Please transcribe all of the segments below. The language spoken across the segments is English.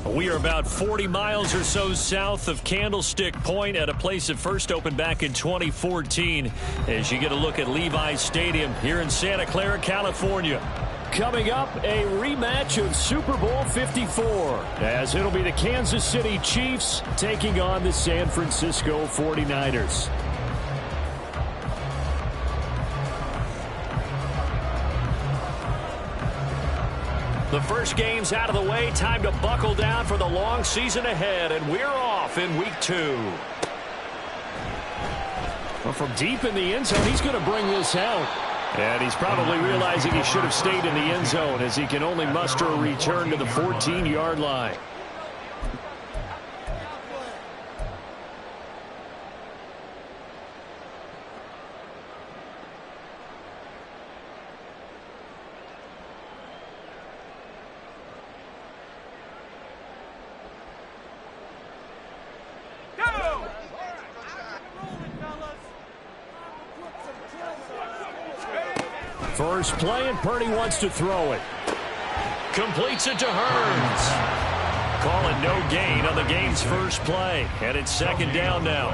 We are about 40 miles or so south of Candlestick Point at a place that first opened back in 2014 as you get a look at Levi's Stadium here in Santa Clara, California. Coming up, a rematch of Super Bowl 54 as it'll be the Kansas City Chiefs taking on the San Francisco 49ers. The first game's out of the way. Time to buckle down for the long season ahead, and we're off in week 2. Well, from deep in the end zone, he's going to bring this out. And he's probably realizing he should have stayed in the end zone as he can only muster a return to the 14-yard line. First play, and Purdy wants to throw it. Completes it to Hurns. Call it no gain on the game's first play. And it's second down now.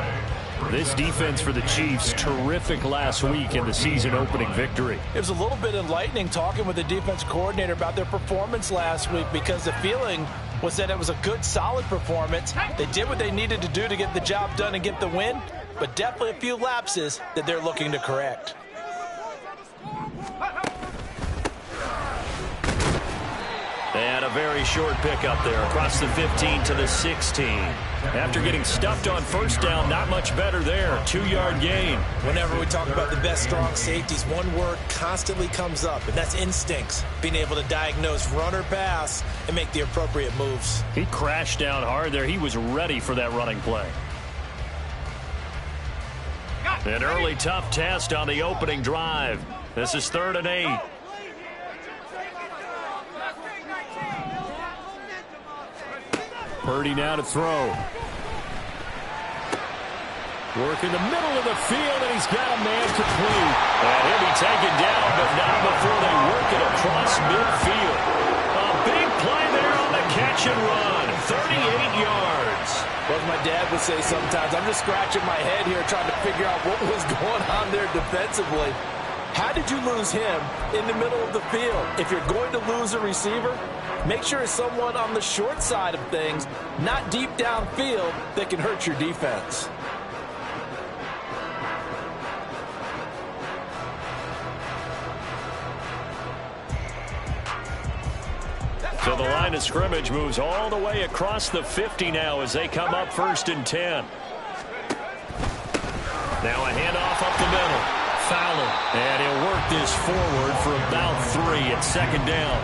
This defense for the Chiefs, terrific last week in the season-opening victory. It was a little bit enlightening talking with the defense coordinator about their performance last week because the feeling was that it was a good, solid performance. They did what they needed to do to get the job done and get the win, but definitely a few lapses that they're looking to correct. And a very short pickup there across the 15 to the 16. After getting stuffed on first down, not much better there. 2-yard gain. Whenever we talk about the best strong safeties, one word constantly comes up, and that's instincts. Being able to diagnose run or pass and make the appropriate moves. He crashed down hard there. He was ready for that running play. An early tough test on the opening drive. This is 3rd and 8. Purdy now to throw. Work in the middle of the field, and he's got a man complete. And he'll be taken down, but not before they work it across midfield. A big play there on the catch and run. 38 yards. Well, as my dad would say sometimes, I'm just scratching my head here trying to figure out what was going on there defensively. How did you lose him in the middle of the field? If you're going to lose a receiver, make sure it's someone on the short side of things, not deep downfield, that can hurt your defense. So the line of scrimmage moves all the way across the 50 now as they come up 1st and 10. Now a handoff up the middle. Fowler. And he'll work this forward for about 3 at 2nd down.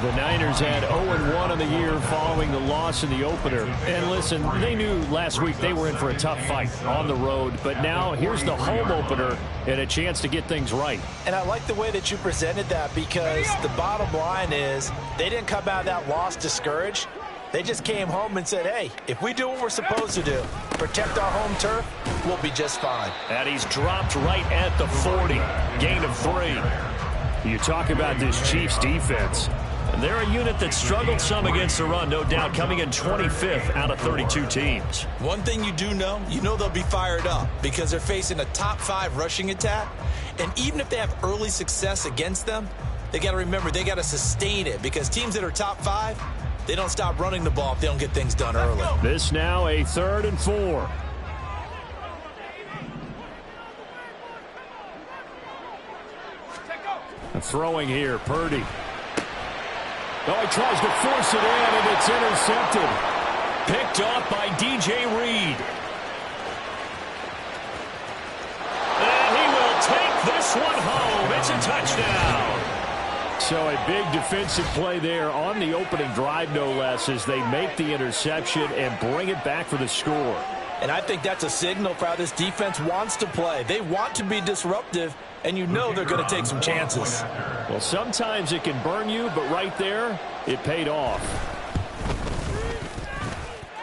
The Niners had 0-1 on the year following the loss in the opener. And listen, they knew last week they were in for a tough fight on the road. But now here's the home opener and a chance to get things right. And I like the way that you presented that because the bottom line is they didn't come out of that loss discouraged. They just came home and said, hey, if we do what we're supposed to do, protect our home turf, we'll be just fine. And he's dropped right at the 40. Gain of 3. You talk about this Chiefs defense. And they're a unit that struggled some against the run, no doubt, coming in 25th out of 32 teams. One thing you do know, they'll be fired up because they're facing a top 5 rushing attack. And even if they have early success against them, they got to remember they got to sustain it because teams that are top 5, they don't stop running the ball if they don't get things done early. This now a 3rd and 4. Throwing here, Purdy. Oh, he tries to force it in, and it's intercepted. Picked off by DJ Reed. And he will take this one home. It's a touchdown. So a big defensive play there on the opening drive, no less, as they make the interception and bring it back for the score. And I think that's a signal for how this defense wants to play. They want to be disruptive, and they're going to take some chances. Well, sometimes it can burn you, but right there, it paid off.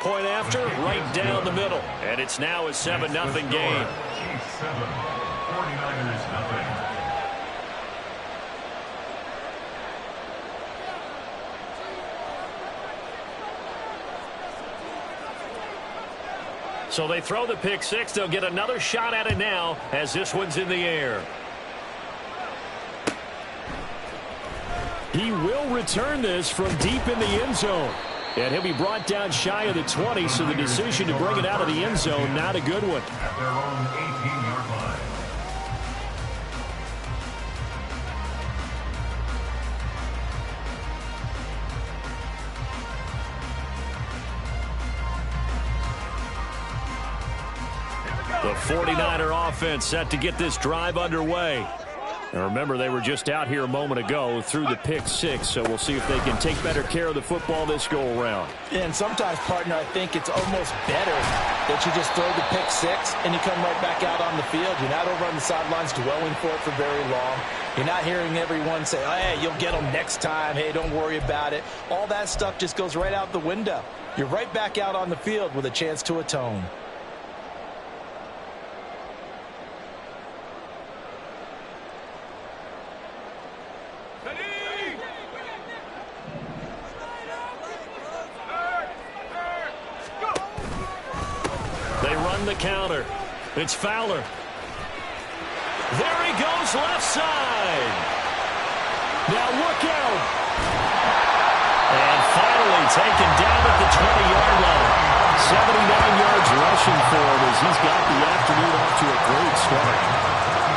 Point after, right down the middle. And it's now a 7-0 game. 49ers nothing. So they throw the pick six. They'll get another shot at it now as this one's in the air. He will return this from deep in the end zone. And he'll be brought down shy of the 20, so the decision to bring it out of the end zone, not a good one. At their own 18-yard line. The 49er offense set to get this drive underway. And remember, they were just out here a moment ago through the pick six, so we'll see if they can take better care of the football this go-around. And sometimes, partner, I think it's almost better that you just throw the pick six and you come right back out on the field. You're not over on the sidelines dwelling for it for very long. You're not hearing everyone say, oh, hey, you'll get them next time. Hey, don't worry about it. All that stuff just goes right out the window. You're right back out on the field with a chance to atone. The counter. It's Fowler. There he goes, left side. Now look out. And finally taken down at the 20-yard line. 79 yards rushing for him as he's got the afternoon off to a great start.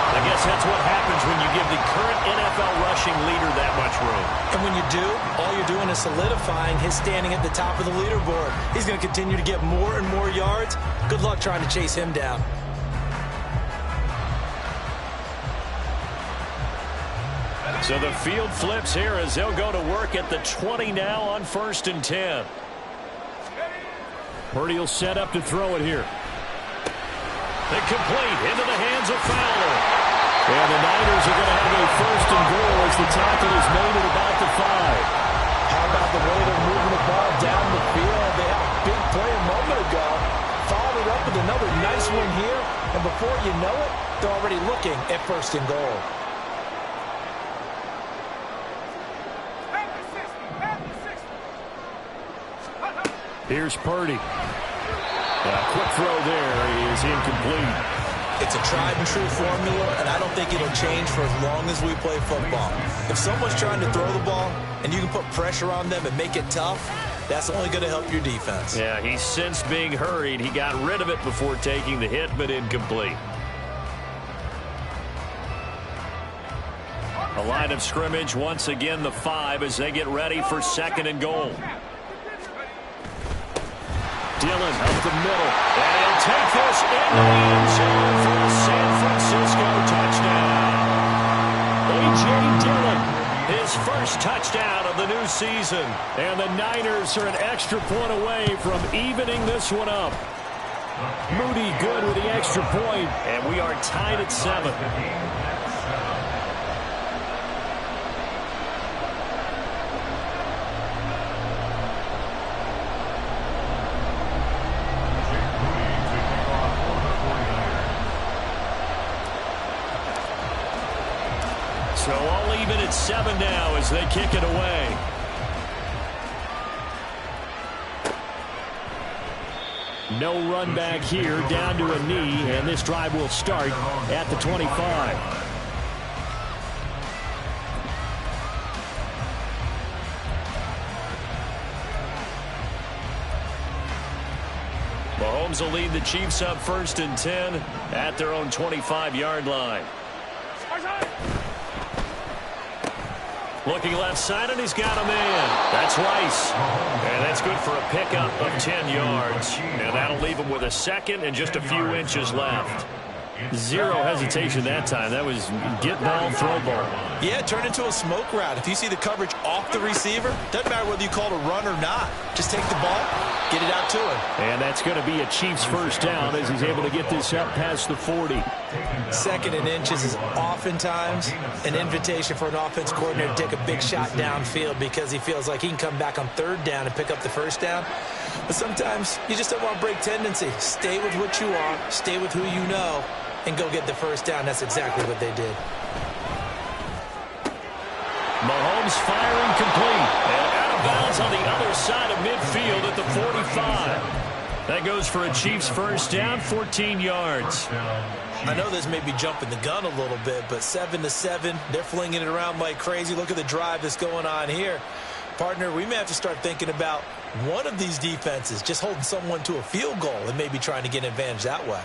I guess that's what happens when you give the current NFL rushing leader that much room. And when you do, all you're doing is solidifying his standing at the top of the leaderboard. He's going to continue to get more and more yards. Good luck trying to chase him down. So the field flips here as they'll go to work at the 20 now on 1st and 10. Purdy will set up to throw it here. Incomplete into the hands of Fowler. And the Niners are going to have a 1st and goal as the tackle is made at about the 5. How about the way they're moving the ball down the field? They had a big play a moment ago. Followed up with another nice one here. And before you know it, they're already looking at 1st and goal. Here's Purdy. A quick throw there is incomplete. It's a tried and true formula, and I don't think it'll change for as long as we play football. If someone's trying to throw the ball and you can put pressure on them and make it tough, that's only going to help your defense. Yeah, he sensed being hurried. He got rid of it before taking the hit, but incomplete. A line of scrimmage, once again the 5 as they get ready for 2nd and goal. Dillon up the middle, and he'll take this in the end zone for a San Francisco touchdown. A.J. Dillon, his first touchdown of the new season, and the Niners are an extra point away from evening this one up. Moody good with the extra point, and we are tied at 7. So all even at 7 now as they kick it away. No run back here, down to a knee, and this drive will start at the 25. Mahomes will lead the Chiefs up 1st and 10 at their own 25-yard line. Looking left side, and he's got a man. That's Rice. And that's good for a pickup of 10 yards. And that'll leave him with a 2nd and just a few inches left. Zero hesitation that time. That was get ball, throw ball. Yeah, turn into a smoke route. If you see the coverage off the receiver, doesn't matter whether you call it a run or not. Just take the ball, get it out to him. And that's going to be a Chiefs 1st down as he's able to get this up past the 40. 2nd and inches is oftentimes an invitation for an offense coordinator to take a big shot downfield because he feels like he can come back on 3rd down and pick up the 1st down. But sometimes you just don't want to break tendency. Stay with what you are, stay with who you know, and go get the 1st down. That's exactly what they did. Mahomes firing complete. And out of bounds on the other side of midfield at the 45. That goes for a Chiefs first down, 14 yards. I know this may be jumping the gun a little bit, but 7-7, they're flinging it around like crazy. Look at the drive that's going on here. Partner, we may have to start thinking about one of these defenses just holding someone to a field goal and maybe trying to get an advantage that way.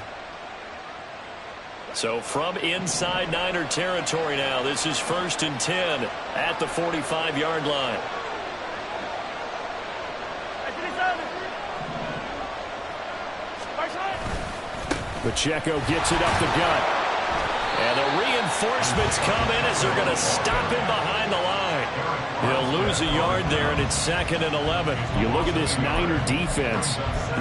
So from inside Niner territory now, this is 1st and 10 at the 45-yard line. Pacheco gets it up the gut. And the reinforcements come in as they're going to stop him behind the line. He'll lose a yard there, and it's 2nd and 11. You look at this Niner defense.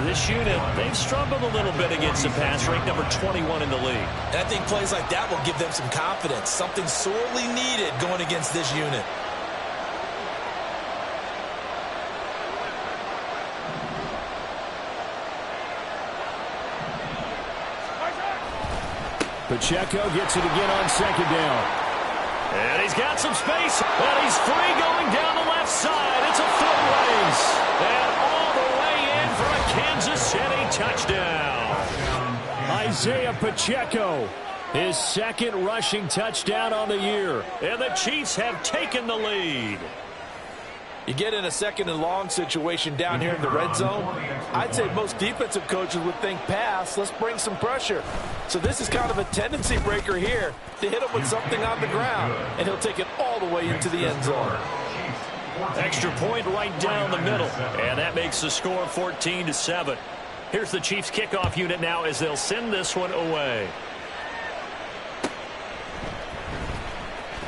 This unit, they've struggled a little bit against the pass, ranked number 21 in the league. And I think plays like that will give them some confidence, something sorely needed going against this unit. Pacheco gets it again on 2nd down. And he's got some space. And he's free going down the left side. It's a foot race. And all the way in for a Kansas City touchdown. Isaiah Pacheco, his 2nd rushing touchdown on the year. And the Chiefs have taken the lead. You get in a 2nd and long situation down here in the red zone. I'd say most defensive coaches would think pass. Let's bring some pressure. So this is kind of a tendency breaker here to hit him with something on the ground. And he'll take it all the way into the end zone. Extra point right down the middle. And that makes the score 14-7. Here's the Chiefs kickoff unit now as they'll send this one away.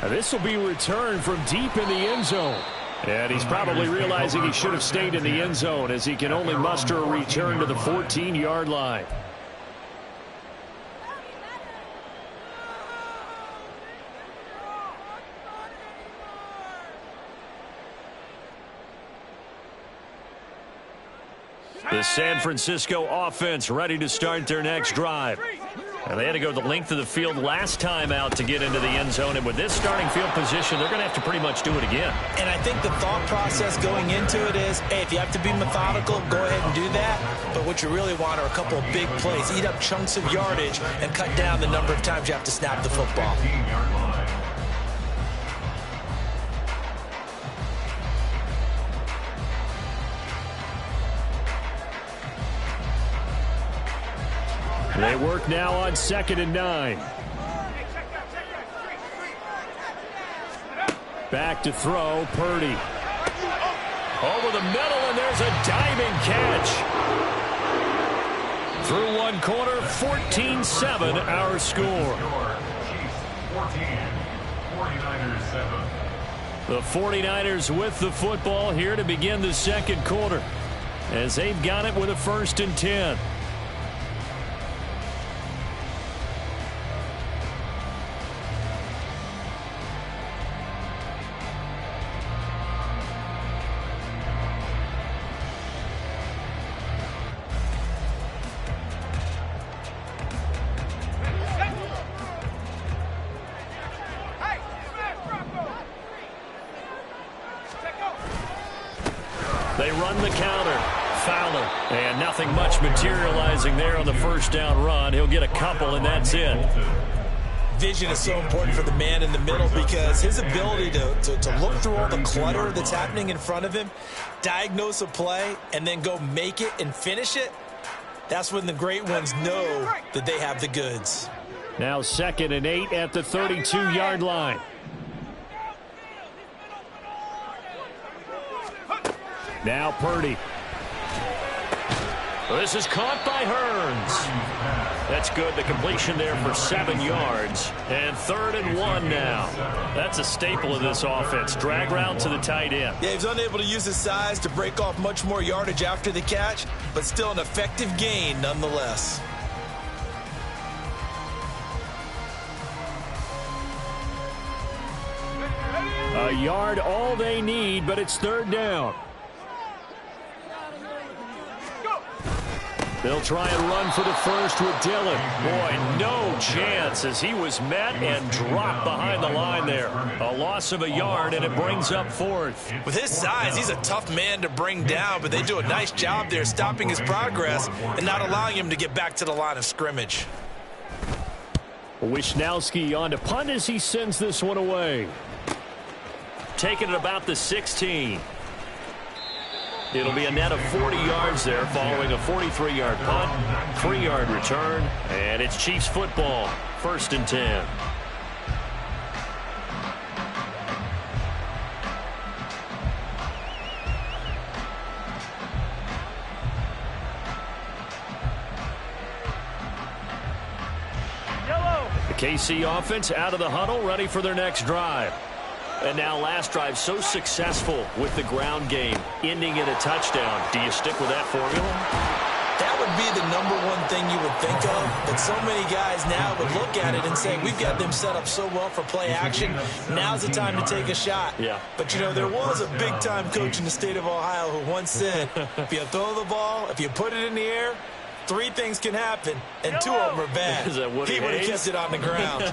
Now this will be returned from deep in the end zone. And he's probably realizing he should have stayed in the end zone as he can only muster a return to the 14-yard line. The San Francisco offense ready to start their next drive. And they had to go the length of the field last time out to get into the end zone. And with this starting field position, they're going to have to pretty much do it again. And I think the thought process going into it is, hey, if you have to be methodical, go ahead and do that. But what you really want are a couple of big plays. Eat up chunks of yardage and cut down the number of times you have to snap the football. They work now on 2nd and 9. Back to throw, Purdy. Over the middle, and there's a diving catch. Through one quarter, 14-7 our score. The 49ers with the football here to begin the 2nd quarter as they've got it with a 1st and 10. They run the counter. Fowler. And nothing much materializing there on the first down run. He'll get a couple, and that's it. Vision is so important for the man in the middle because his ability to look through all the clutter that's happening in front of him, diagnose a play, and then go make it and finish it, that's when the great ones know that they have the goods. Now 2nd and 8 at the 32-yard line. Now Purdy. This is caught by Hearns. That's good. The completion there for 7 yards. And 3rd and 1 now. That's a staple of this offense. Drag route to the tight end. Yeah, he's unable to use his size to break off much more yardage after the catch, but still an effective gain nonetheless. A yard all they need, but it's 3rd down. They'll try and run for the first with Dillon. Boy, no chance as he was met and dropped behind the line there. A loss of a yard, and it brings up fourth. With his size, he's a tough man to bring down, but they do a nice job there stopping his progress and not allowing him to get back to the line of scrimmage. Wishnowski on to punt as he sends this one away. Taking it about the 16. It'll be a net of 40 yards there following a 43-yard punt, 3-yard return, and it's Chiefs football, 1st and 10. The KC offense out of the huddle, ready for their next drive. And now last drive so successful with the ground game, ending in a touchdown. Do you stick with that formula? That would be the #1 thing you would think of, but so many guys now would look at it and say, we've got them set up so well for play action. Now's the time to take a shot. Yeah. But, you know, there was a big-time coach in the state of Ohio who once said, if you throw the ball, if you put it in the air, 3 things can happen, and 2 of them are bad. Is that Woody He would have Hayes? kept it on the ground.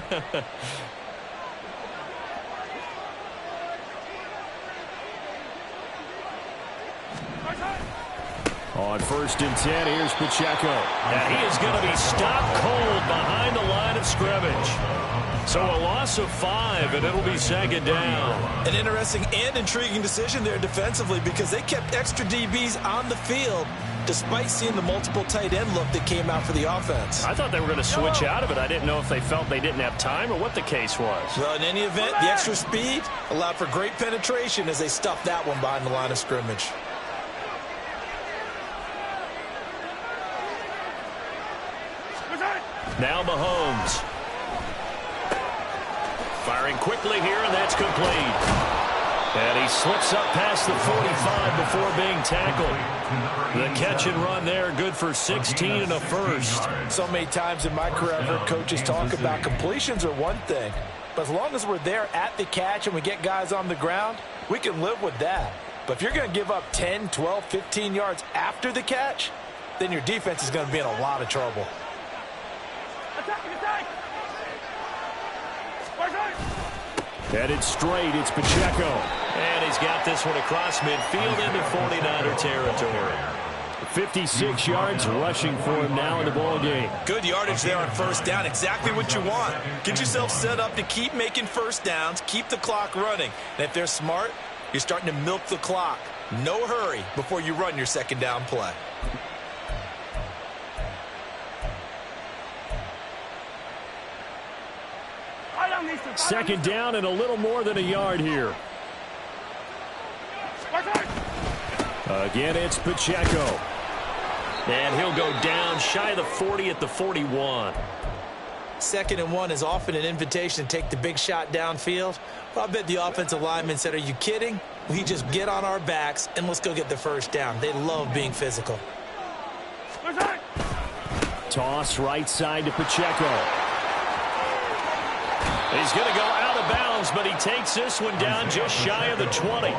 On 1st and 10, here's Pacheco. And he is going to be stopped cold behind the line of scrimmage. So a loss of 5, and it'll be 2nd down. An interesting and intriguing decision there defensively because they kept extra DBs on the field despite seeing the multiple tight end look that came out for the offense. I thought they were going to switch out of it. I didn't know if they felt they didn't have time or what the case was. Well, in any event, the extra speed allowed for great penetration as they stuffed that one behind the line of scrimmage. Now Mahomes. Firing quickly here, and that's complete. And he slips up past the 45 before being tackled. The catch and run there, good for 16 and a first. So many times in my career, I've heard coaches talk about completions are one thing. But as long as we're there at the catch and we get guys on the ground, we can live with that. But if you're going to give up 10, 12, 15 yards after the catch, then your defense is going to be in a lot of trouble. Headed straight, it's Pacheco. And he's got this one across midfield into 49er territory. 56 yards rushing for him now in the ball game. Good yardage there on 1st down. Exactly what you want. Get yourself set up to keep making 1st downs, keep the clock running. And if they're smart, you're starting to milk the clock. No hurry before you run your 2nd down play. Second down and a little more than a yard here. Again, it's Pacheco. And he'll go down shy of the 40 at the 41. 2nd and 1 is often an invitation to take the big shot downfield. Well, I bet the offensive lineman said, are you kidding? We just get on our backs and let's go get the 1st down. They love being physical. Toss right side to Pacheco. He's going to go out of bounds, but he takes this one down just shy of the 20.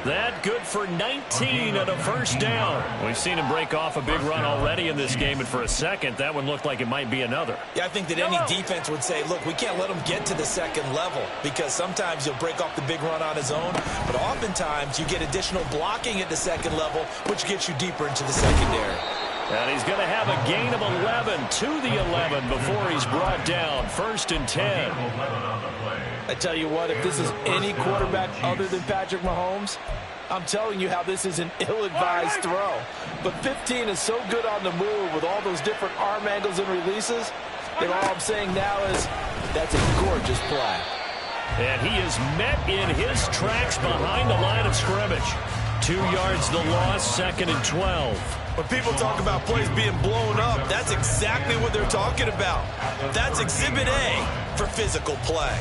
That good for 19 and a 1st down. We've seen him break off a big run already in this game, and for a second, that one looked like it might be another. Yeah, I think that any defense would say, look, we can't let him get to the 2nd level because sometimes he'll break off the big run on his own, but oftentimes you get additional blocking at the 2nd level, which gets you deeper into the secondary. And he's going to have a gain of 11 to the 11 before he's brought down. 1st and 10. I tell you what, if this is any quarterback other than Patrick Mahomes, I'm telling you how this is an ill-advised throw. But 15 is so good on the move with all those different arm angles and releases that all I'm saying now is that's a gorgeous play. And he is met in his tracks behind the line of scrimmage. 2 yards the loss, 2nd and 12. When people talk about plays being blown up, that's exactly what they're talking about. That's Exhibit A for physical play.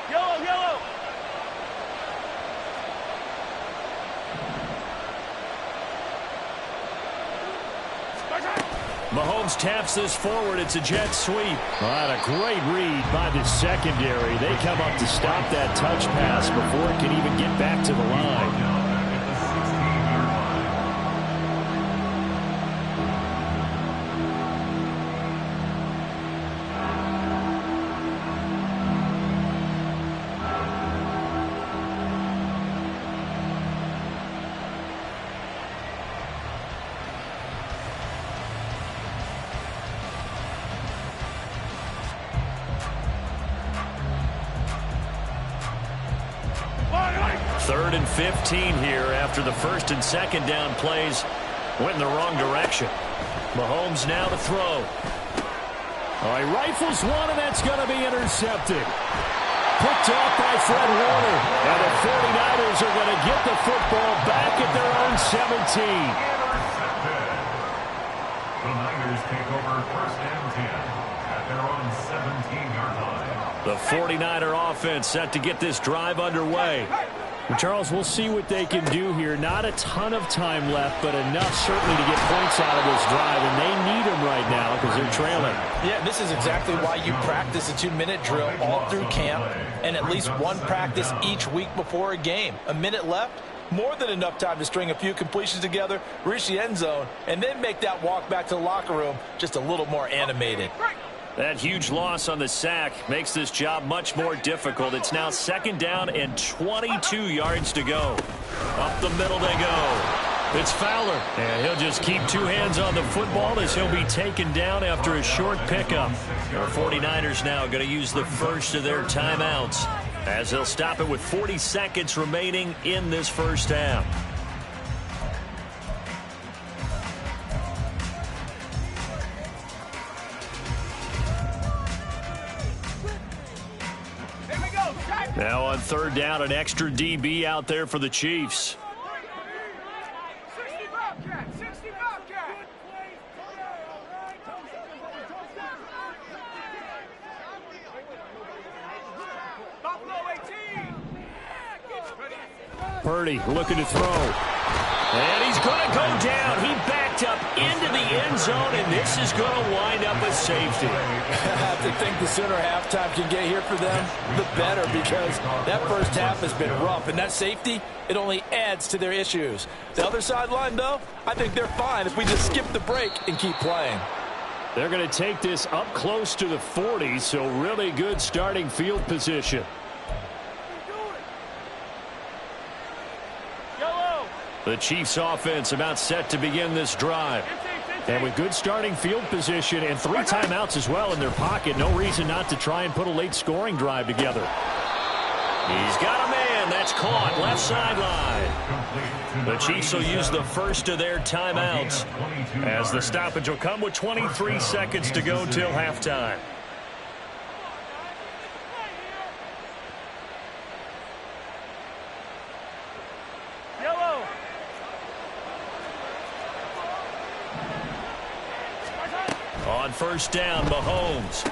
Yellow. Mahomes Mahomes taps this forward. It's a jet sweep. All right, a great read by the secondary. They come up to stop that touch pass before it can even get back to the line. Third and 15 here after the first and second down plays went in the wrong direction. Mahomes now to throw. All right, rifles one, and that's going to be intercepted. Picked off by Fred Warner. And the 49ers are going to get the football back at their own 17. The Niners take over first and 10 at their own 17-yard line. The 49er offense set to get this drive underway. And Charles, we'll see what they can do here. Not a ton of time left, but enough certainly to get points out of this drive, and they need them right now because they're trailing. Yeah, this is exactly why you practice a 2-minute drill all through camp and at least one practice each week before a game. A minute left, more than enough time to string a few completions together, reach the end zone, and then make that walk back to the locker room just a little more animated. That huge loss on the sack makes this job much more difficult. It's now second down and 22 yards to go. Up the middle they go. It's Fowler, and he'll just keep two hands on the football as he'll be taken down after a short pickup. The 49ers now going to use the first of their timeouts as they'll stop it with 40 seconds remaining in this first half. Now on third down, an extra DB out there for the Chiefs. Purdy looking to throw. And he's going to go down. He backed up into the end zone, and this is going to wind up a safety. I have to think the sooner halftime can get here for them, the better, because that first half has been rough, and that safety, it only adds to their issues. The other sideline, though, I think they're fine if we just skip the break and keep playing. They're going to take this up close to the 40, so really good starting field position. The Chiefs offense about set to begin this drive. And with good starting field position and 3 timeouts as well in their pocket, no reason not to try and put a late scoring drive together. He's got a man. That's caught. Left sideline. The Chiefs will use the first of their timeouts as the stoppage will come with 23 seconds to go till halftime. On first down, Mahomes.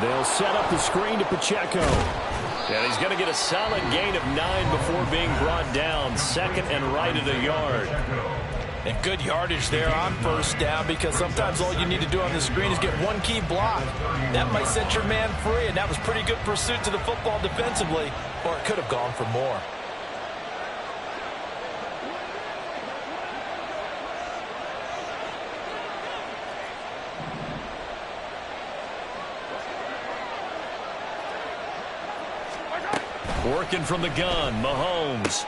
They'll set up the screen to Pacheco. And he's going to get a solid gain of 9 before being brought down. Second and right at a yard. And good yardage there on first down, because sometimes all you need to do on the screen is get one key block. That might set your man free, and that was pretty good pursuit to the football defensively, or it could have gone for more. Working from the gun, Mahomes.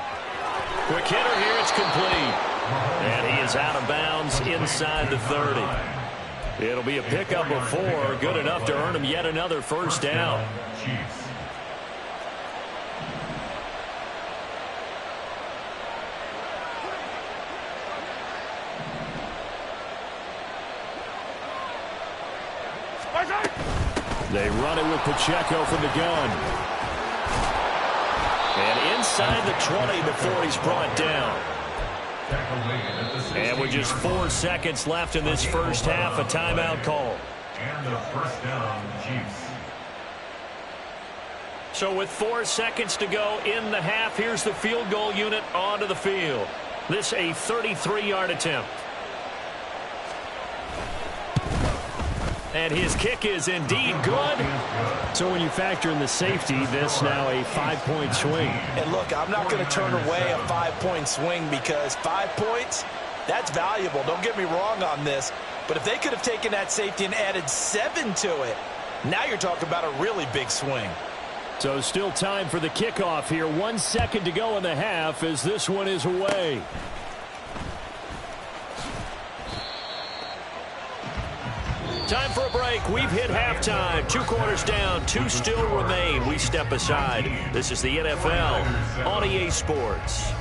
Quick hitter here, it's complete. And he is out of bounds inside the 30. It'll be a pickup of 4, good enough to earn him yet another first down. They run it with Pacheco from the gun. And inside the 20 before he's brought down. And with just 4 seconds left in this first half, a timeout call. And the first down, Chiefs. So with 4 seconds to go in the half, here's the field goal unit onto the field. This a 33-yard attempt. And his kick is indeed good. So when you factor in the safety, this now a 5-point swing. And look, I'm not going to turn away a 5-point swing because 5 points, that's valuable. Don't get me wrong on this. But if they could have taken that safety and added 7 to it, now you're talking about a really big swing. So still time for the kickoff here. 1 second to go in the half as this one is away. Time for a break. We've hit halftime. 2 quarters down. 2 still remain. We step aside. This is the NFL on EA Sports.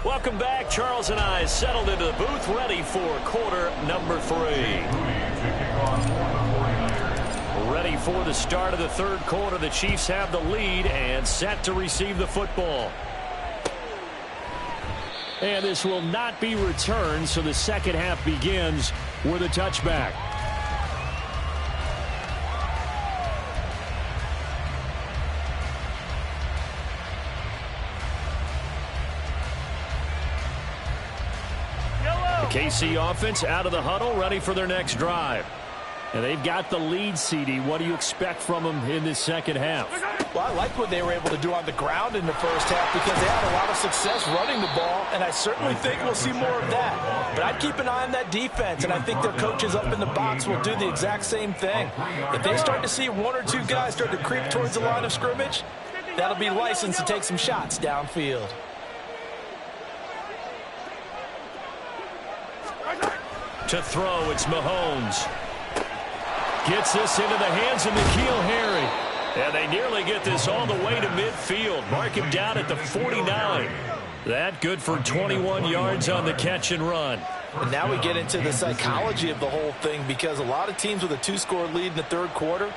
Welcome back. Charles and I settled into the booth, ready for quarter number 3. Ready for the start of the third quarter. The Chiefs have the lead and set to receive the football. And this will not be returned, so the second half begins with a touchback. KC offense out of the huddle, ready for their next drive. And they've got the lead, CD. What do you expect from them in this second half? Well, I like what they were able to do on the ground in the first half because they had a lot of success running the ball, and I certainly think we'll see more of that. But I'd keep an eye on that defense, and I think their coaches up in the box will do the exact same thing. If they start to see 1 or 2 guys start to creep towards the line of scrimmage, that'll be licensed to take some shots downfield. To throw, it's Mahomes. Gets this into the hands of N'Keal Harry. And they nearly get this all the way to midfield. Mark him down at the 49. That good for 21 yards on the catch and run. And now we get into the psychology of the whole thing because a lot of teams with a 2-score lead in the third quarter,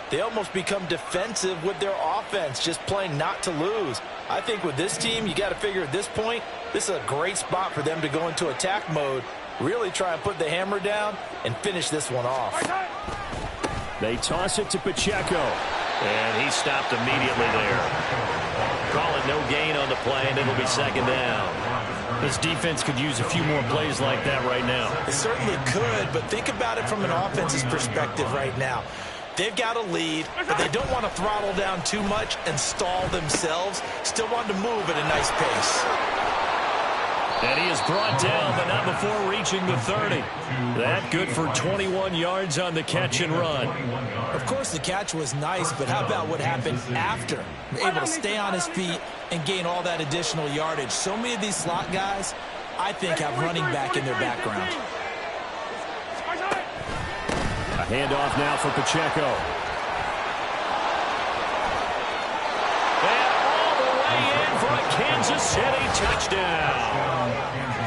they almost become defensive with their offense, just playing not to lose. I think with this team, you got to figure at this point, this is a great spot for them to go into attack mode, really try and put the hammer down and finish this one off. They toss it to Pacheco. And he stopped immediately there. Call it no gain on the play, and it'll be second down. This defense could use a few more plays like that right now. It certainly could, but think about it from an offense's perspective right now. They've got a lead, but they don't want to throttle down too much and stall themselves. Still want to move at a nice pace. And he is brought down, but not before reaching the 30. That good for 21 yards on the catch and run. Of course, the catch was nice, but how about what happened after? Able to stay on his feet and gain all that additional yardage. So many of these slot guys, I think, have running back in their background. A handoff now for Pacheco. And all the way in for a Kansas City touchdown.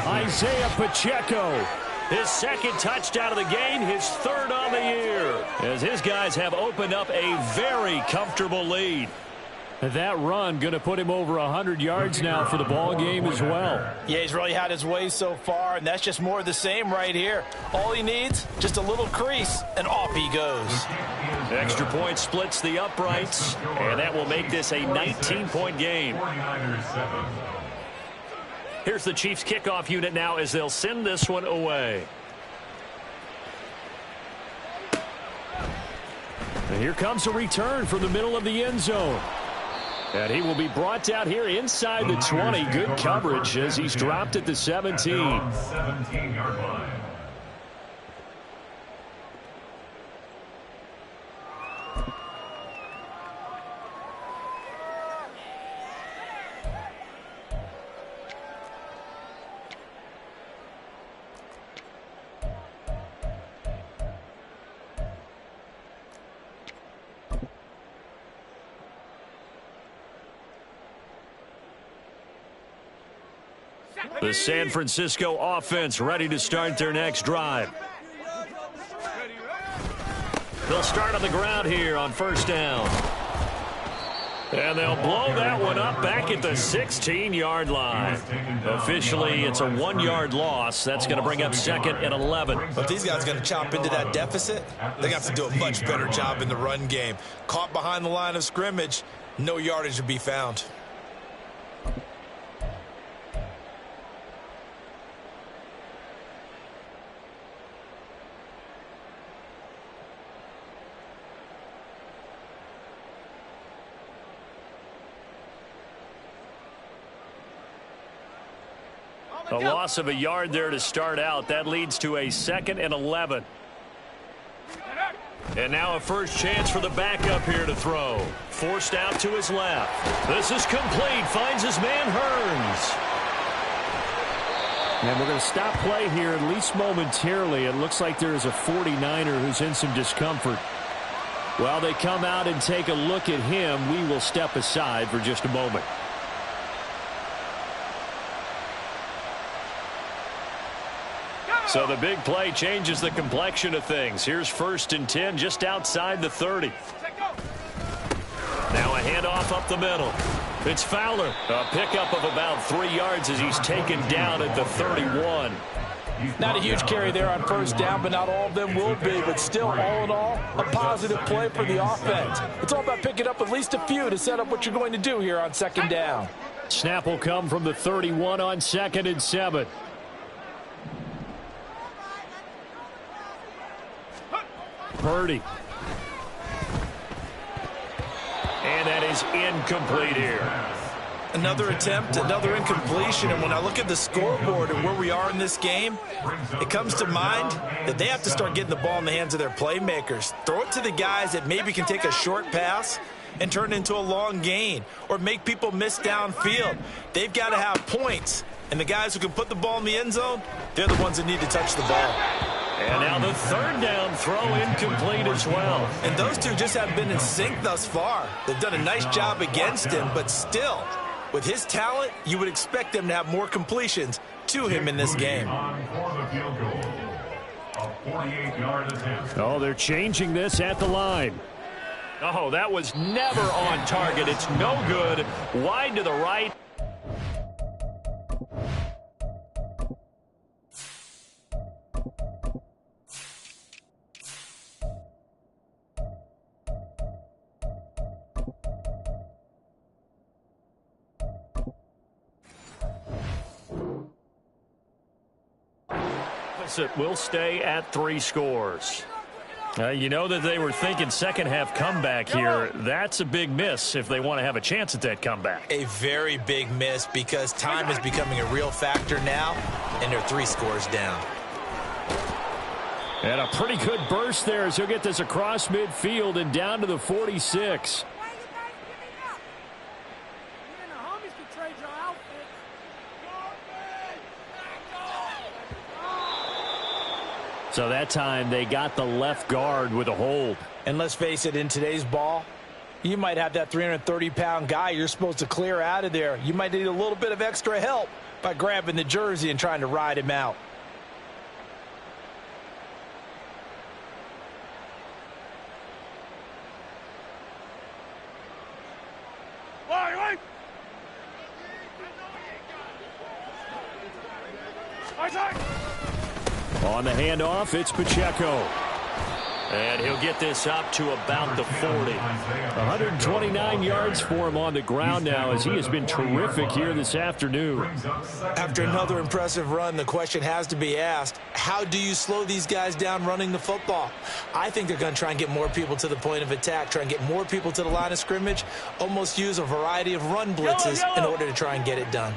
Isaiah Pacheco. His second touchdown of the game, his third on the year. As his guys have opened up a very comfortable lead. That run going to put him over 100 yards now for the ball game as well. Yeah, he's really had his way so far, and that's just more of the same right here. All he needs, just a little crease, and off he goes. Extra point splits the uprights, and that will make this a 19-point game. Here's the Chiefs kickoff unit now as they'll send this one away. And here comes a return from the middle of the end zone. And he will be brought down here inside the 20. Good coverage as he's dropped at the 17. 17-yard line. The San Francisco offense ready to start their next drive. They'll start on the ground here on first down. And they'll blow that one up back at the 16-yard line. Officially, it's a 1-yard loss. That's going to bring up 2nd and 11. But these guys are going to chop into that deficit. They got to do a much better job in the run game. Caught behind the line of scrimmage, no yardage to be found. A loss of a yard there to start out. That leads to a 2nd and 11. And now a first chance for the backup here to throw. Forced out to his left. This is complete. Finds his man Hearns. And we're going to stop play here at least momentarily. It looks like there is a 49er who's in some discomfort. While they come out and take a look at him, we will step aside for just a moment. So the big play changes the complexion of things. Here's 1st and 10 just outside the 30. Now a handoff up the middle. It's Fowler. A pickup of about 3 yards as he's taken down at the 31. Not a huge carry there on 1st down, but not all of them will be. But still, all in all, a positive play for the offense. It's all about picking up at least a few to set up what you're going to do here on 2nd down. Snap will come from the 31 on 2nd and 7. Purdy. And that is incomplete here. Another attempt, another incompletion, and when I look at the scoreboard and where we are in this game, it comes to mind that they have to start getting the ball in the hands of their playmakers. Throw it to the guys that maybe can take a short pass and turn it into a long gain or make people miss downfield. They've got to have points, and the guys who can put the ball in the end zone, they're the ones that need to touch the ball. And now the 3rd down throw incomplete as well. And those two just haven't been in sync thus far. They've done a nice job against him, but still, with his talent, you would expect them to have more completions to him in this game. Oh, they're changing this at the line. Oh, that was never on target. It's no good. Wide to the right. It will stay at 3 scores. You know that they were thinking second half comeback here. That's a big miss if they want to have a chance at that comeback. A very big miss because time is becoming a real factor now, and they're 3 scores down. And a pretty good burst there as he'll get this across midfield and down to the 46. So that time they got the left guard with a hold. And let's face it, in today's ball, you might have that 330-pound guy you're supposed to clear out of there. You might need a little bit of extra help by grabbing the jersey and trying to ride him out. On the handoff, it's Pacheco. And he'll get this up to about the 40. 129 yards for him on the ground now as he has been terrific here this afternoon. After another impressive run, the question has to be asked, how do you slow these guys down running the football? I think they're going to try and get more people to the point of attack, try and get more people to the line of scrimmage, almost use a variety of run blitzes in order to try and get it done.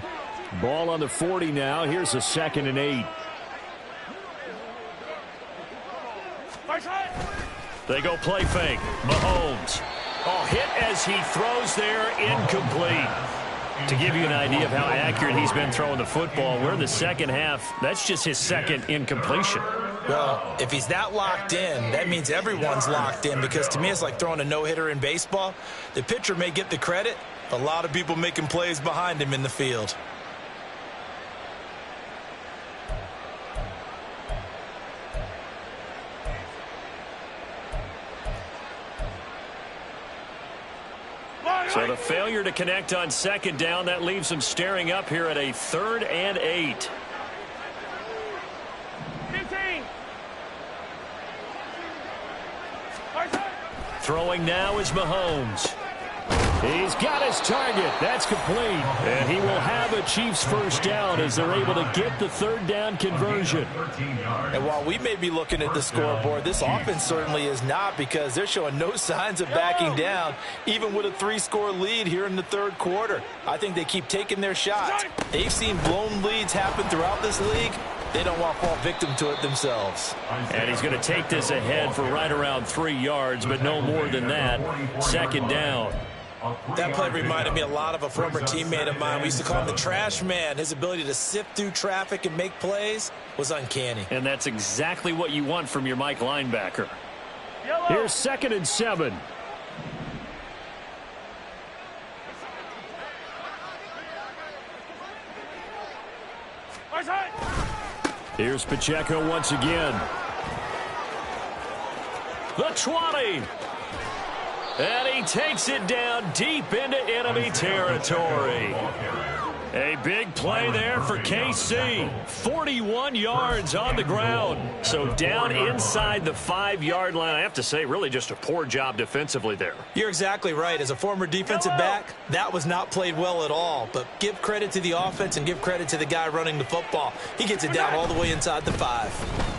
Ball on the 40 now. Here's a 2nd and 8. They go play fake. Mahomes. Oh, hit as he throws there, incomplete. To give you an idea of how accurate he's been throwing the football, we're in the second half. That's just his 2nd incompletion. Well, if he's that locked in, that means everyone's locked in, because to me it's like throwing a no-hitter in baseball. The pitcher may get the credit, a lot of people making plays behind him in the field. So the failure to connect on second down, that leaves them staring up here at a 3rd and 8. 15. Throwing now is Mahomes. He's got his target. That's complete. And he will have a Chiefs first down as they're able to get the 3rd down conversion. And while we may be looking at the scoreboard, this offense certainly is not, because they're showing no signs of backing down, even with a 3-score lead here in the 3rd quarter. I think they keep taking their shots. They've seen blown leads happen throughout this league. They don't want to fall victim to it themselves. And he's going to take this ahead for right around 3 yards, but no more than that. 2nd down. That play reminded me a lot of a former teammate of mine. We used to call him the trash man. His ability to sift through traffic and make plays was uncanny. And that's exactly what you want from your Mike linebacker. Here's 2nd and 7. Here's Pacheco once again. The 20. And he takes it down deep into enemy territory. A big play there for KC. 41 yards on the ground. So down inside the 5-yard line. I have to say, really just a poor job defensively there. You're exactly right. As a former defensive back, that was not played well at all. But give credit to the offense and give credit to the guy running the football. He gets it down all the way inside the 5.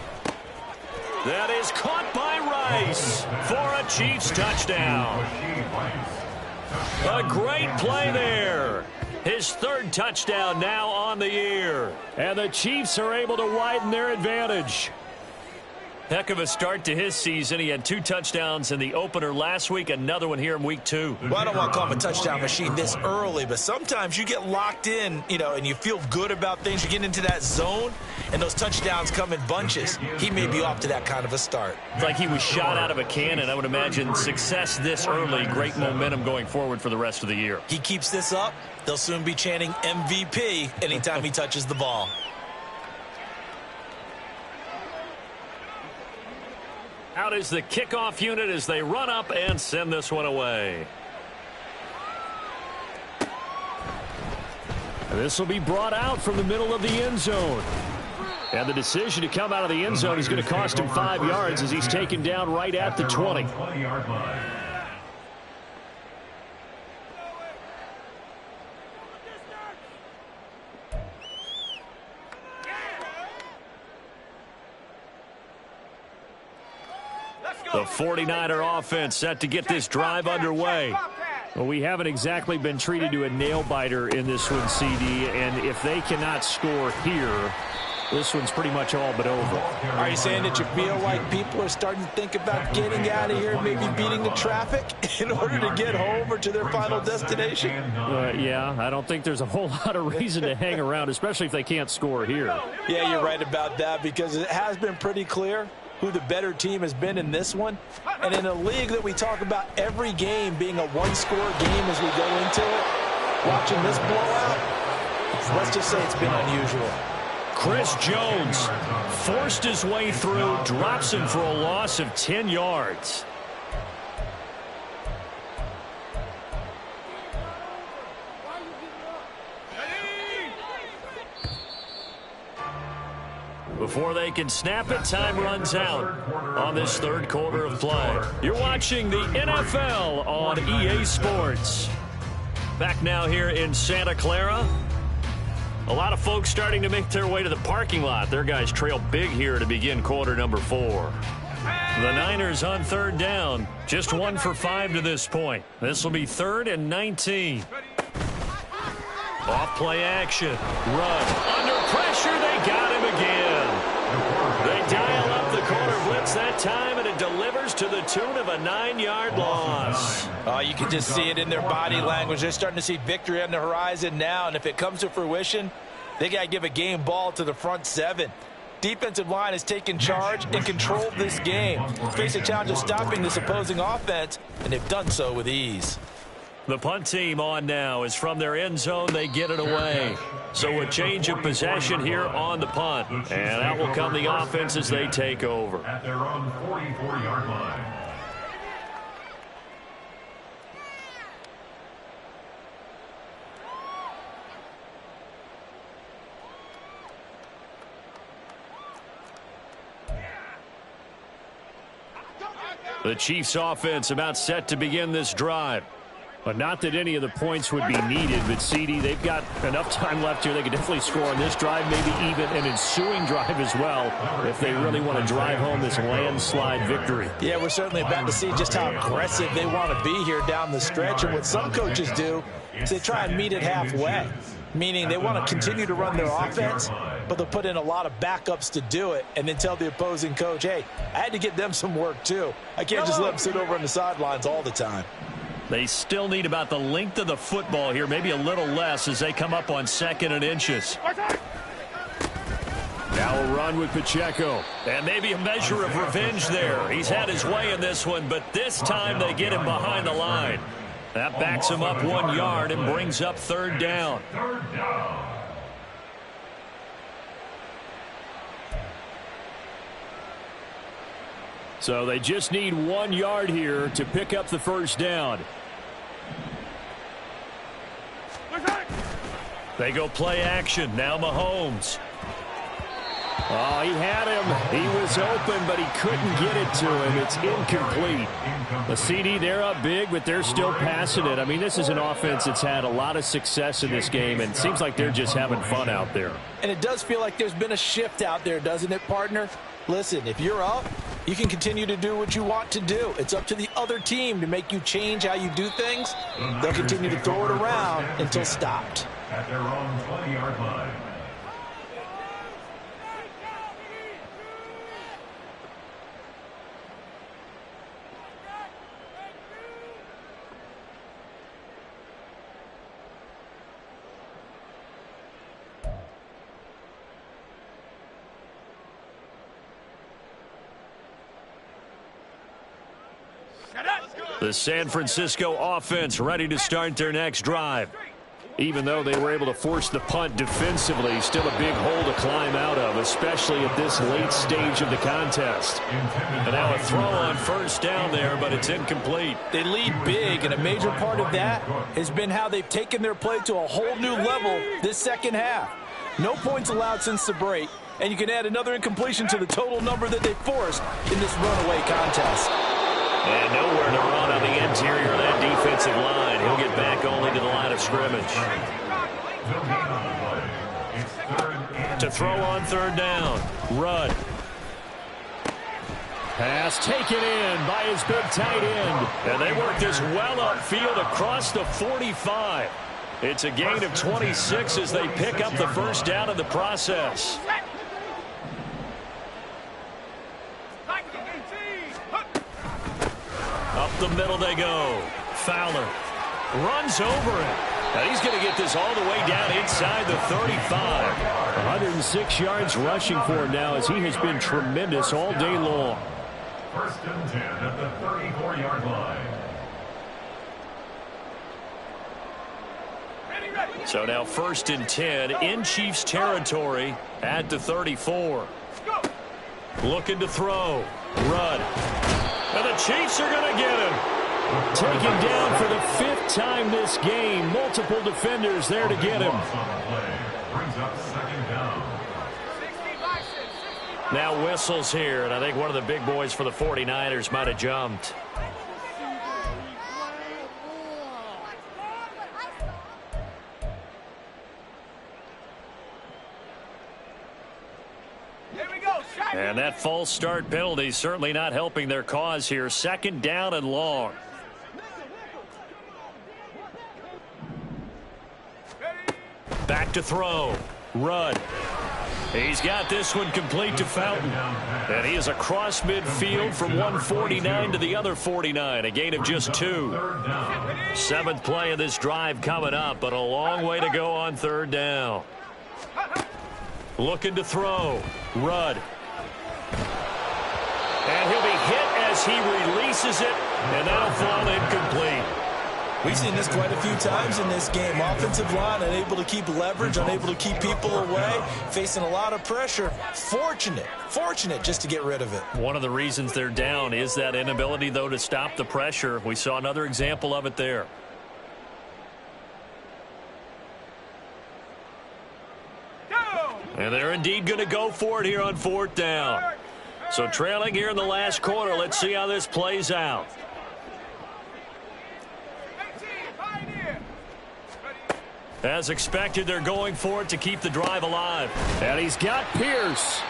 That is caught by Rice for a Chiefs touchdown. A great play there. His 3rd touchdown now on the year. And the Chiefs are able to widen their advantage. Heck of a start to his season. He had 2 touchdowns in the opener last week, another one here in week 2. Well, I don't want to call him a touchdown machine this early, but sometimes you get locked in, and you feel good about things. You get into that zone, and those touchdowns come in bunches. He may be off to that kind of a start. It's like he was shot out of a cannon. I would imagine success this early, great momentum going forward for the rest of the year. He keeps this up, they'll soon be chanting MVP anytime he touches the ball. Out is the kickoff unit as they run up and send this one away. This will be brought out from the middle of the end zone. And the decision to come out of the end zone is going to cost him 5 yards as he's taken down right at the 20. The 49er offense set to get this drive underway. Well, we haven't exactly been treated to a nail-biter in this one, CD, and if they cannot score here, this one's pretty much all but over. Are you saying that you feel like people are starting to think about getting out of here, maybe beating the traffic in order to get home or to their final destination? Yeah, I don't think there's a whole lot of reason to hang around, especially if they can't score here. Yeah, you're right about that, because it has been pretty clear who the better team has been in this one. And in a league that we talk about every game being a one-score game as we go into it, watching this blowout, let's just say it's been unusual. Chris Jones forced his way through, drops him for a loss of 10 yards. Before they can snap it, time runs out on this 3rd quarter of play. You're watching the NFL on EA Sports. Back now here in Santa Clara. A lot of folks starting to make their way to the parking lot. Their guys trail big here to begin quarter number 4. The Niners on 3rd down. Just 1 for 5 to this point. This will be 3rd and 19. Off play action. Run. Under pressure, they got him again. They dial up the corner blitz that time, and it delivers to the tune of a 9-yard loss. Oh, you can just see it in their body language. They're starting to see victory on the horizon now, and if it comes to fruition, they got to give a game ball to the front 7. Defensive line has taken charge and controlled this game. Face a challenge of stopping this opposing offense, and they've done so with ease. The punt team on now is from their end zone. They get it away. So a change of possession here on the punt. And out will come the offense as they take over. At their own 44-yard line. The Chiefs offense about set to begin this drive. But not that any of the points would be needed, but CD, they've got enough time left here. They could definitely score on this drive, maybe even an ensuing drive as well, if they really want to drive home this landslide victory. Yeah, we're certainly about to see just how aggressive they want to be here down the stretch. And what some coaches do is they try and meet it halfway, meaning they want to continue to run their offense, but they'll put in a lot of backups to do it and then tell the opposing coach, hey, I had to get them some work too. I can't just let them sit over on the sidelines all the time. They still need about the length of the football here, maybe a little less as they come up on 2nd and inches. Now a run with Pacheco. And maybe a measure of revenge there. He's had his way in this one, but this time they get him behind the line. That backs him up 1 yard and brings up 3rd down. So they just need 1 yard here to pick up the 1st down. They go play action. Now Mahomes. Oh, he had him. He was open, but he couldn't get it to him. It's incomplete. The CD, they're up big, but they're still passing it. I mean, this is an offense that's had a lot of success in this game, and it seems like they're just having fun out there. And it does feel like there's been a shift out there, doesn't it, partner? Listen, if you're up, you can continue to do what you want to do. It's up to the other team to make you change how you do things. They'll continue to throw it around until stopped. At their own 20-yard line. The San Francisco offense ready to start their next drive. Even though they were able to force the punt defensively, still a big hole to climb out of, especially at this late stage of the contest. And now a throw on 1st down there, but it's incomplete. They lead big, and a major part of that has been how they've taken their play to a whole new level this 2nd half. No points allowed since the break, and you can add another incompletion to the total number that they forced in this runaway contest. And nowhere to run on the interior of that defensive line. He'll get back only to the line of scrimmage. To throw on 3rd down. Rudd. Pass taken in by his big tight end. And they work this well upfield across the 45. It's a gain of 26 as they pick up the 1st down in the process. Up the middle they go. Fowler runs over it. And he's going to get this all the way down inside the 35. 106 yards rushing for him now as he has been tremendous all day long. 1st and 10 at the 34-yard line. So now 1st and 10 in Chiefs territory at the 34. Looking to throw. Rudd. And the Chiefs are going to get him. Taken down for the 5th time this game. Multiple defenders there to get him. Brings up 2nd down. Now whistles here, and I think one of the big boys for the 49ers might have jumped. And that false start penalty certainly not helping their cause here. 2nd down and long. Back to throw. Rudd. He's got this one complete to Fountain. And he is across midfield from 149 to the other 49. A gain of just 2. 7th play of this drive coming up, but a long way to go on 3rd down. Looking to throw. Rudd. And he'll be hit as he releases it, and that'll fall incomplete. We've seen this quite a few times in this game. Offensive line unable to keep leverage, unable to keep people away, facing a lot of pressure. Fortunate just to get rid of it. One of the reasons they're down is that inability, though, to stop the pressure. We saw another example of it there. And they're indeed going to go for it here on 4th down. So trailing here in the last quarter. Let's see how this plays out. As expected, they're going for it to keep the drive alive. And he's got Pierce.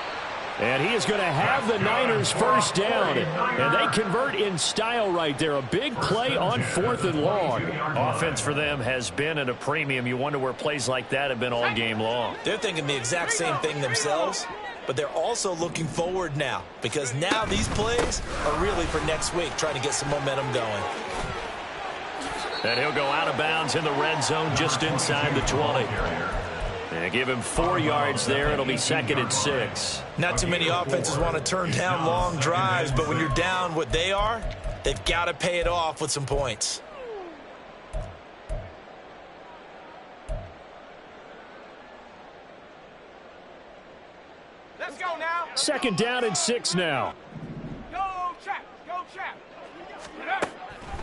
And he is going to have the Niners first down. And they convert in style right there. A big play on 4th and long. Offense for them has been at a premium. You wonder where plays like that have been all game long. They're thinking the exact same thing themselves, but they're also looking forward now, because now these plays are really for next week, trying to get some momentum going. And he'll go out of bounds in the red zone just inside the 20. And give him 4 yards there. It'll be 2nd and 6. Not too many offenses want to turn down long drives, but when you're down what they are, they've got to pay it off with some points. Let's go now. 2nd down and 6 now. Go, Chap. Go, Chap.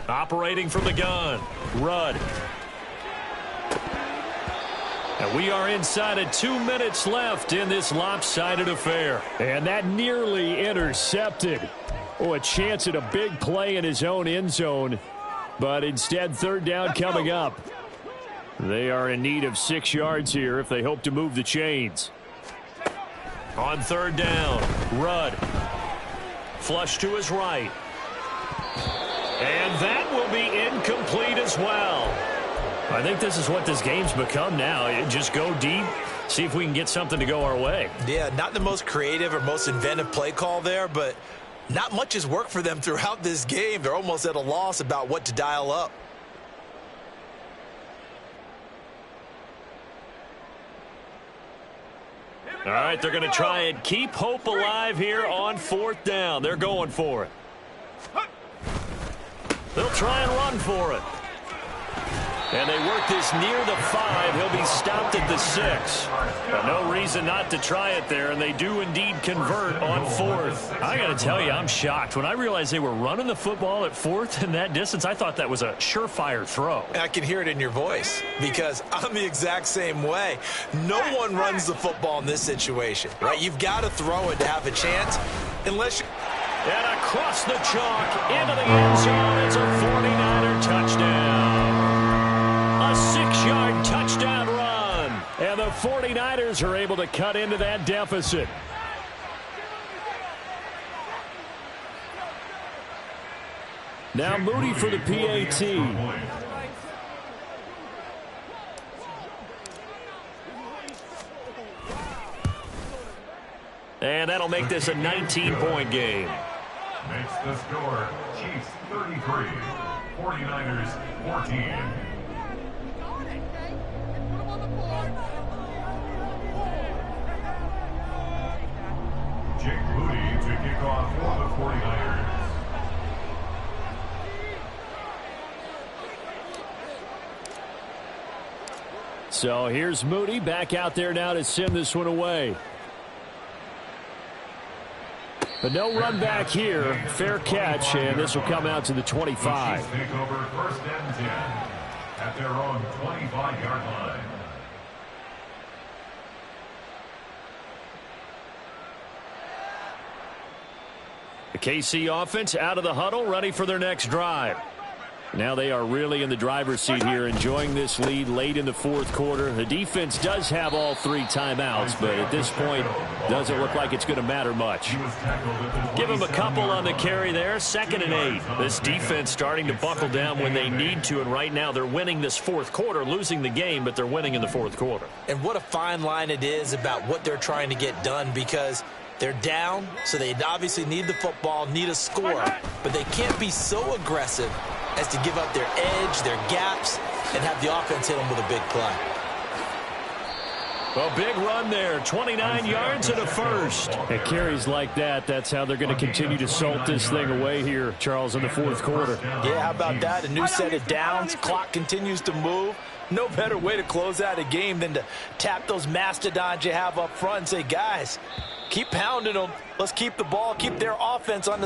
Operating from the gun. Rudd. And we are inside of 2 minutes left in this lopsided affair. And that nearly intercepted. Oh, a chance at a big play in his own end zone. But instead, 3rd down coming up. They are in need of 6 yards here if they hope to move the chains. On 3rd down, Rudd. Flush to his right. And that will be incomplete as well. I think this is what this game's become now. Just go deep, see if we can get something to go our way. Yeah, not the most creative or most inventive play call there, but not much has worked for them throughout this game. They're almost at a loss about what to dial up. All right, they're going to try and keep hope alive here on 4th down. They're going for it. They'll try and run for it. And they work this near the 5. He'll be stopped at the 6. But no reason not to try it there, and they do indeed convert on 4th. I got to tell you, I'm shocked. When I realized they were running the football at 4th in that distance, I thought that was a surefire throw. I can hear it in your voice, because I'm the exact same way. No one runs the football in this situation, right? You've got to throw it to have a chance, unless you... And across the chalk, into the end zone, it's a 49er touchdown. A 6-yard touchdown run. And the 49ers are able to cut into that deficit. Now Moody for the PAT. And that'll make this a 19-point game. Makes the score Chiefs 33, 49ers 14. Jake Moody to kick off for the 49ers. So here's Moody back out there now to send this one away. But no run back here. Fair catch, and this will come out to the 25. The Chiefs take over 1st and 10 at their own 25-yard line. The KC offense out of the huddle, ready for their next drive. Now they are really in the driver's seat here, enjoying this lead late in the 4th quarter. The defense does have all 3 timeouts, but at this point, doesn't look like it's going to matter much. Give them a couple on the carry there, 2nd and 8. This defense starting to buckle down when they need to, and right now they're winning this 4th quarter, losing the game, but they're winning in the 4th quarter. And what a fine line it is about what they're trying to get done, because they're down, so they obviously need the football, need a score, but they can't be so aggressive as to give up their edge, their gaps, and have the offense hit them with a big play. A big run there, 29 yards and a first. At carries like that, that's how they're going to continue to salt this thing away here, Charles, in the 4th quarter. Yeah, how about that? A new set of downs. Clock continues to move. No better way to close out a game than to tap those mastodons you have up front and say, guys, keep pounding them. Let's keep the ball, keep their offense on the